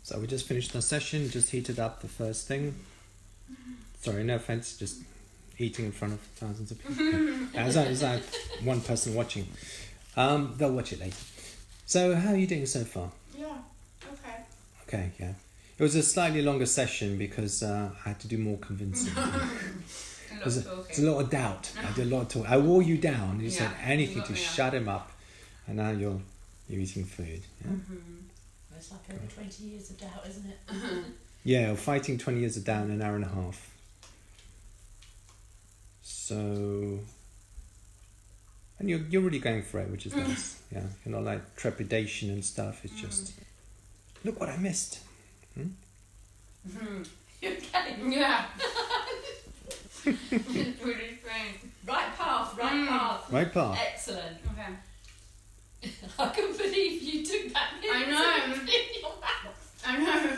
So we just finished the session, just heated up the first thing. Sorry, no offense, just eating in front of thousands of people. As I one person watching. They'll watch it later. So how are you doing so far? Yeah, okay. Okay, yeah. It was a slightly longer session because I had to do more convincing. There's a lot of doubt. I did a lot of talk. I wore you down. You said anything to shut him up, and now you're eating food. Yeah? It's like over 20 years of doubt, isn't it? Yeah, fighting 20 years of doubt in an hour and a half. So, and you're really going for it, which is nice. Yeah, you're not like trepidation and stuff. It's just, look what I missed. You're getting Yeah. It's really strange. right path. Right path. Excellent. Okay. I can't believe you took that I know. in your mouth. I know.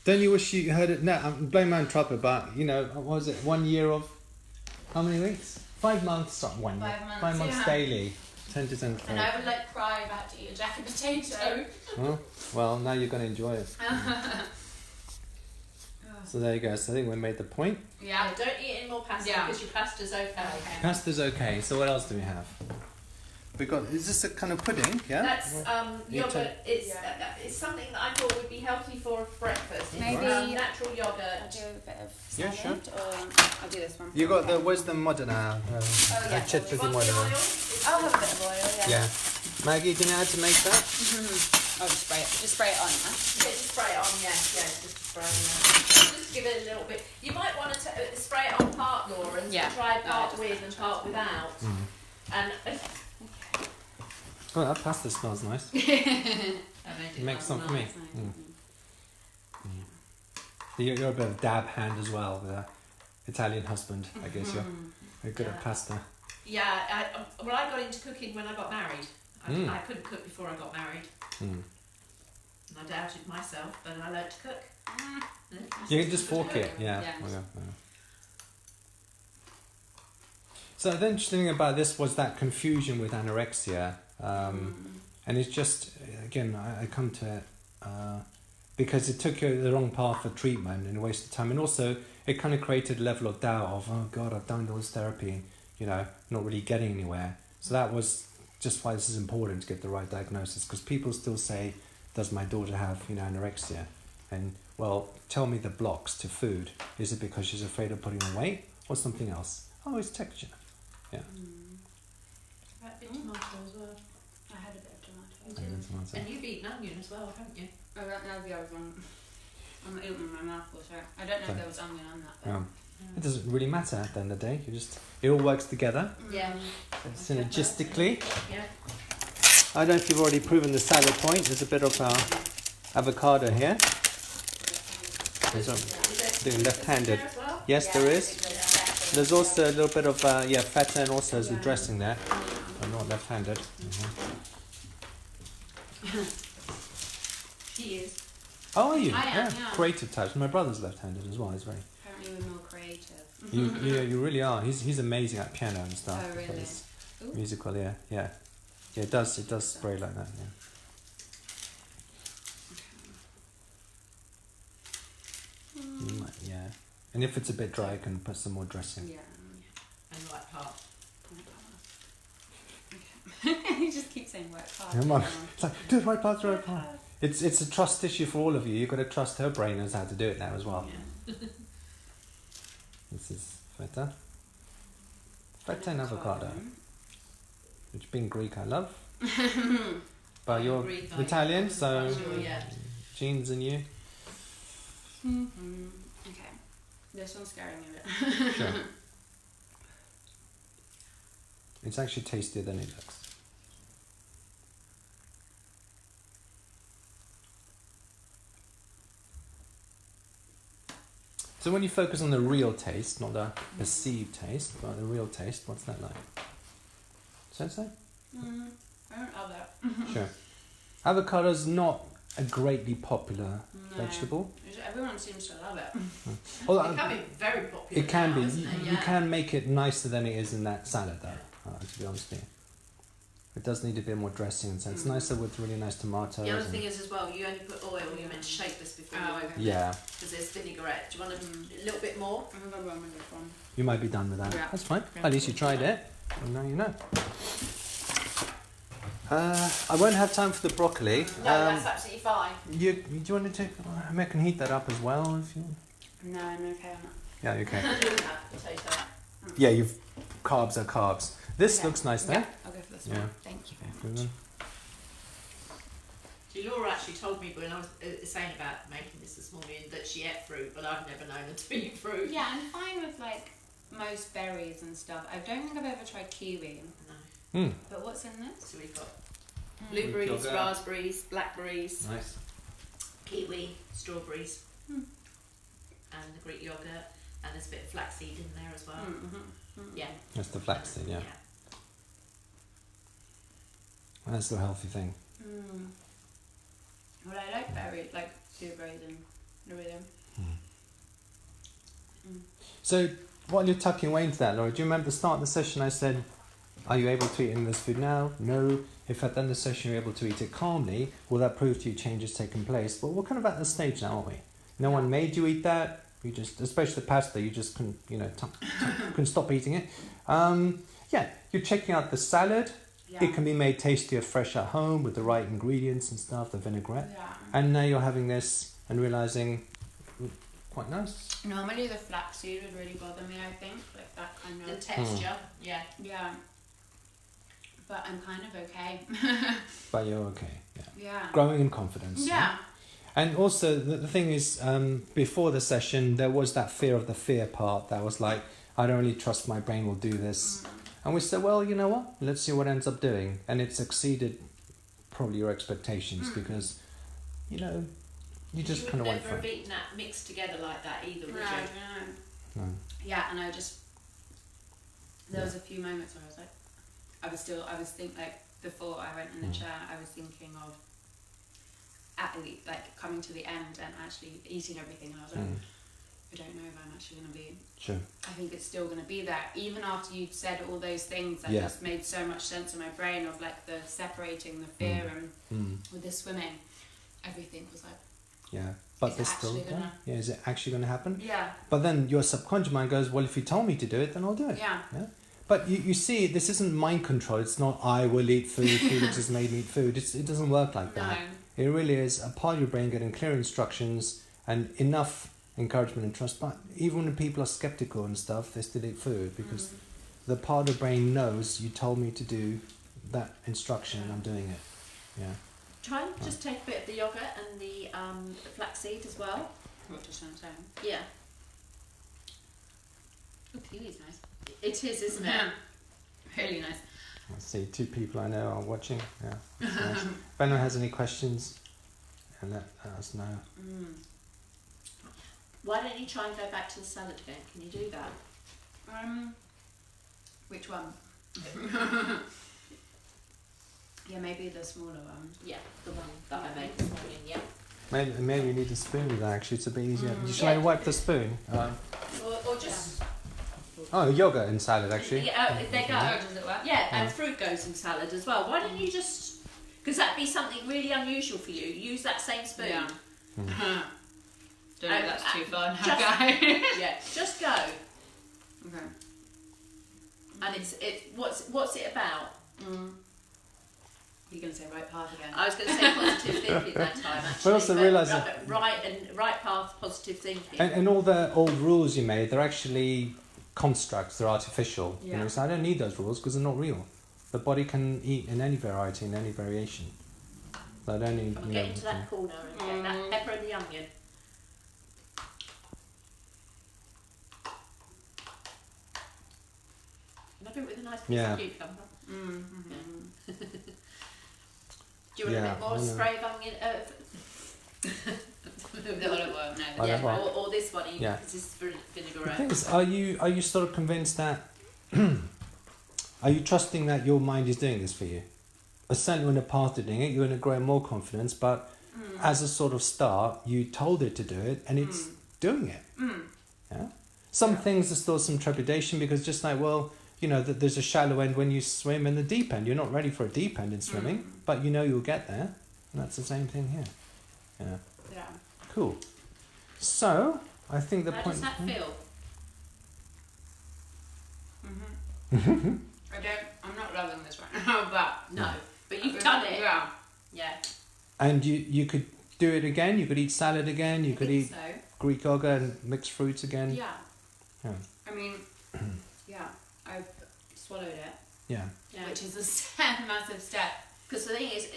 Don't you wish you heard it? No, I'm blowing my own trumpet, but you know, what was it? 1 year of how many weeks? 5 months. Not 1 year. 5 months. 5 months Yeah. daily. 10 to 10. And I would like cry about to eat a jacket potato. Well, now you're going to enjoy it. So there you go. So I think we made the point. Yeah, don't eat any more pasta because your pasta's okay. Pasta's okay. So what else do we have? We got. Is this a kind of pudding? Yeah. That's yogurt. It's something that I thought would be healthy for breakfast. Maybe natural I'll yogurt. do a bit of Yeah, salad, or I'll do this one. You got the. Where's the modena? yeah. Chet Want the modena. oil? I'll have a bit of oil, yeah. Yeah. Maggie, do you know how to make that? I'll just spray it on, huh? Yeah, just spray it on, just spray it on. Just give it a little bit. You might want to spray it on part, Laura, and try part with and part without. And Oh, that pasta smells nice. Make some for me. You're a bit of a dab hand as well with an Italian husband. I guess you're very good at pasta. yeah, I got into cooking when I got married. I couldn't cook before I got married. And I doubted myself, but I learned to cook. You can just fork it. Yeah. Yeah. Okay. So the interesting thing about this was that confusion with anorexia. And it's just, again, I come to it because it took you the wrong path for treatment and a waste of time. And also, it kind of created a level of doubt of, oh God, I've done all this therapy, not really getting anywhere. So that was just why this is important to get the right diagnosis, because people still say, does my daughter have, anorexia? And, well, tell me the blocks to food. Is it because she's afraid of putting on weight or something else? Oh, it's texture. Yeah. A bit of tomato as well. I had a bit of tomato. And you've eaten onion as well, haven't you? I don't know the other one. I'm not eating my mouth or so. I don't know if there was onion on that. But It doesn't really matter at the end of the day. It all works together. Yeah. Synergistically. Yeah. I don't know if you've already proven the salad point. There's a bit of avocado here. Doing left-handed. Yes, there is. There's also a little bit of feta, and also there's a dressing there. I'm not left-handed. she is. Oh, are you? I am, yeah. Creative types. My brother's left-handed as well. He's very. Apparently we're more creative. You really are. He's amazing at piano and stuff. Oh, really? Musical, yeah. Yeah, it does spray like that, yeah. And if it's a bit dry, I can put some more dressing. Yeah. And right part. Okay. You just keep saying right part. It's like, do it right part, right part. It's a trust issue for all of you. You've got to trust her brain knows how to do it now as well. Yeah. This is feta. Feta and avocado. Which being Greek I love. But you're Greek, Italian, so sure, yeah. genes in you. Okay. This one's scaring me a bit. Sure. It's actually tastier than it looks. So when you focus on the real taste, not the perceived taste, but the real taste, what's that like? So? I don't love that. Sure. Avocado's not a greatly popular vegetable. Everyone seems to love it. Although, It can be very popular. it can now, be. isn't it? You can make it nicer than it is in that salad, though. To be honest with you, It does need a bit more dressing, so it's nicer with really nice tomatoes. The other thing is as well, you only put oil, you're meant to shake this before you open it. Yeah. Because there's vinaigrette. Do you want a little bit more? I think I'm going with this one. You might be done with that. Yeah. That's fine. At least you tried it. And now you know. I won't have time for the broccoli. No, that's absolutely fine. Do you want to take? I can heat that up as well if you. No, I'm okay on that. Yeah, you okay. Do have potato. Yeah, carbs are carbs. This looks nice though. Yeah, I'll go for this one. Thank you very much. See, Laura actually told me when I was saying about making this morning that she ate fruit, but I've never known her to eat fruit. Yeah, I'm fine with like most berries and stuff. I don't think I've ever tried kiwi. No. But what's in this? So we've got blueberries, Yogurt. raspberries, blackberries, Nice. kiwi, strawberries, and the Greek yogurt, and there's a bit of flaxseed in there as well. Yeah. That's the flaxseed, yeah. That's the healthy thing. Well, I like berries, like blueberries and Loretta. So, while you're tucking away into that, Laura, do you remember at the start of the session I said, are you able to eat this food now? No. If at the end of the session you're able to eat it calmly, will that prove to you changes taking place? But we're kind of at the stage now, aren't we? No one made you eat that. You just, especially the pasta, you just couldn't, couldn't stop eating it. Yeah, you're checking out the salad. Yeah. It can be made tastier fresh at home with the right ingredients and stuff, the vinaigrette. Yeah. And now you're having this and realising, quite nice. Normally the flaxseed would really bother me, I think. Like that kind of... The texture, yeah. Yeah. But I'm kind of okay. But you're okay, yeah. Yeah. Growing in confidence. Yeah. And also, the thing is, before the session, there was that fear of the fear part that was like, I don't really trust my brain will do this. And we said, well, you know what? Let's see what ends up doing. And it's exceeded probably your expectations because, you just kind of went for it. You would never have eaten that mixed together like that either, would you? No. Yeah, and I just... There was a few moments where I was like... I was thinking, like, before I went in the chair, I was thinking of coming to the end and actually eating everything. And I was like, I don't know if I'm actually going to be... Sure. I think it's still going to be there. Even after you'd said all those things that just made so much sense in my brain of, like, the separating, the fear and with the swimming, everything was like... Yeah. But Is it there's still... actually gonna- Yeah, is it actually going to happen? Yeah. But then your subconscious mind goes, well, if you told me to do it, then I'll do it. Yeah. But you see, this isn't mind control. It's not, I will eat food, Felix has made me eat food. It doesn't work like that. No. It really is a part of your brain getting clear instructions and enough encouragement and trust. But even when people are skeptical and stuff, they still eat food because the part of the brain knows you told me to do that instruction and I'm doing it. Yeah. Try and just take a bit of the yogurt and the flaxseed as well. What does that say? Yeah. Oh, kiwi's nice. It is, isn't it? Yeah. Really nice. Let's see, 2 people I know are watching. Yeah. That's nice. If anyone has any questions, let us know. Why don't you try and go back to the salad again? Can you do that? Which one? Yeah, maybe the smaller one. Yeah, the one that I made this morning, yeah. Maybe you need a spoon with that actually, it's a bit easier. Shall I wipe the spoon? Or just... Oh, yogurt in salad actually. Yeah, there you go. Oh, does it work? Yeah, and fruit goes in salad as well. Why don't you just... Because that'd be something really unusual for you. Use that same spoon. Yeah. Don't know if that's too far now, just- guys. Yeah, just go. Okay. And what's it about? You're going to say right path again. I was going to say positive thinking that time, actually. But also realise that... Right path, positive thinking. And all the old rules you made, they're actually constructs, they're artificial. Yeah. So I don't need those rules because they're not real. The body can eat in any variety, in any variation. So I don't need... Come and get into that corner and get that pepper and the onion. Love it with a nice piece of cucumber. Do you want a bit more spray of onion? The olive oil, no. Olive oil. Or this one, Yeah. because this is for The vinaigrette. thing is, are you sort of convinced that... are you trusting that your mind is doing this for you? Certainly when the path of doing it, you're going to grow more confidence, but as a sort of start, you told it to do it, and it's doing it. Yeah. Some things there's still some trepidation because just like, well, you know, that there's a shallow end when you swim in the deep end. You're not ready for a deep end in swimming, but you know you'll get there. And that's the same thing here. Yeah. Yeah. Cool. So, I think the How point... does that feel? I'm not loving this right now, but... No. But you've done it. Yeah. Yeah. And you could do it again. You could eat salad again. You could eat So. Greek yogurt and mixed fruits again. Yeah. Yeah. I mean, yeah, I've swallowed it, Yeah. Yeah. which is a step, massive step. Because the thing is,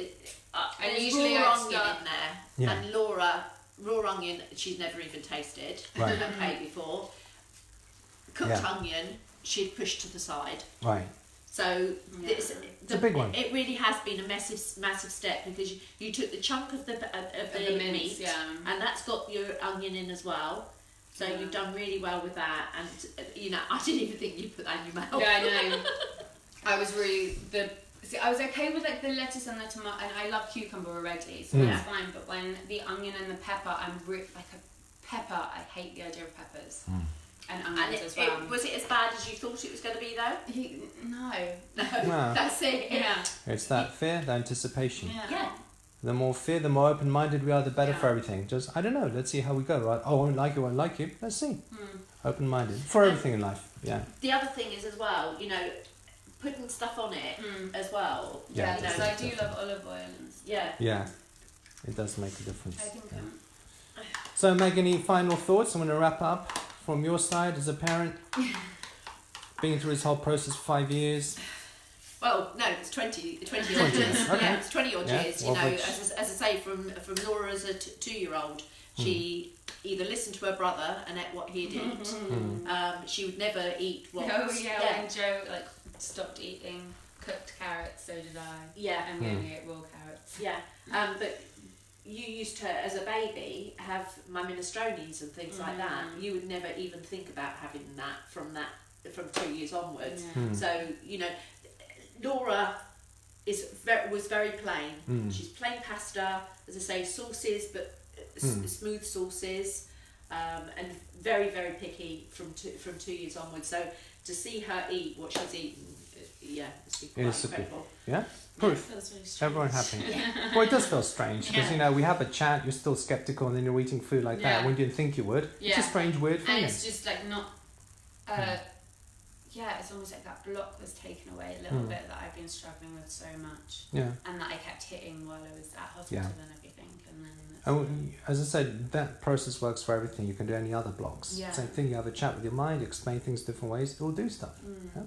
And there's usually raw I onion start- in there, Yeah. and Laura, raw onion, she's never even tasted. Right. Okay, before cooked Yeah. onion, she'd pushed to the side. Right. So Yeah. it's a big one. It really has been a massive step because you took the chunk of the mince, meat, yeah. and that's got your onion in as well. So Yeah. you've done really well with that, and you know I didn't even think you put that in your mouth. Yeah, I know. I was really I was okay with like the lettuce and the tomato, and I love cucumber already, so that's fine. But when the onion and the pepper, like a pepper. I hate the idea of peppers and onions And as well. was it as bad as you thought it was going to be though? No. No. That's it. Yeah. It's that fear, the anticipation. Yeah. The more fear, the more open-minded we are, the better Yeah. for everything. Just, I don't know, let's see how we go, right? Oh, I won't like you. Let's see. Open-minded. For everything in life, yeah. The other thing is as well, you know, putting stuff on it as well. Yeah, Yeah, you know, because I do love olive oil and stuff. yeah. Yeah, it does make a difference. I think yeah. So, Meg, any final thoughts? I'm going to wrap up from your side as a parent. Being through this whole process for 5 years. Well, no, it's 20 odd 20 years. years, okay. Yeah, it's 20 odd Yeah, years. You well, know, which- as I say, from Laura as a 2-year-old, she either listened to her brother and ate what he'd eat. She would never eat what. Oh yeah, when Joe like stopped eating cooked carrots, so did I. Yeah. And we only ate raw carrots. Yeah. But you used to, as a baby, have my minestrones and things like that. You would never even think about having that from 2 years onwards. Yeah. So you know, Laura was very plain. She's plain pasta, as I say, sauces, but smooth sauces, and very very picky from 2 years onwards. So to see her eat what she's eaten, yeah, it's been quite incredible. Yeah, proof. Feels really strange. Everyone happy. Well, it does feel strange because you know we have a chat. You're still skeptical, and then you're eating food like that Yeah. when you didn't think you would. It's a Yeah. strange, weird And feeling. it's just like not. Yeah, it's almost like that block was taken away a little bit that I've been struggling with so much, Yeah. and that I kept hitting while I was at hospital Yeah. and everything, and then. And as I said, that process works for everything. You can do any other blocks. Yeah. Same thing. You have a chat with your mind, explain things different ways. It will do stuff. Yeah?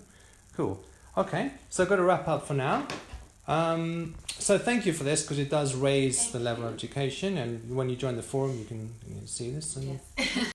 Cool. Okay, so I've got to wrap up for now. So thank you for this because it does raise the level of education, and when you join the forum, you can see this. And Yes.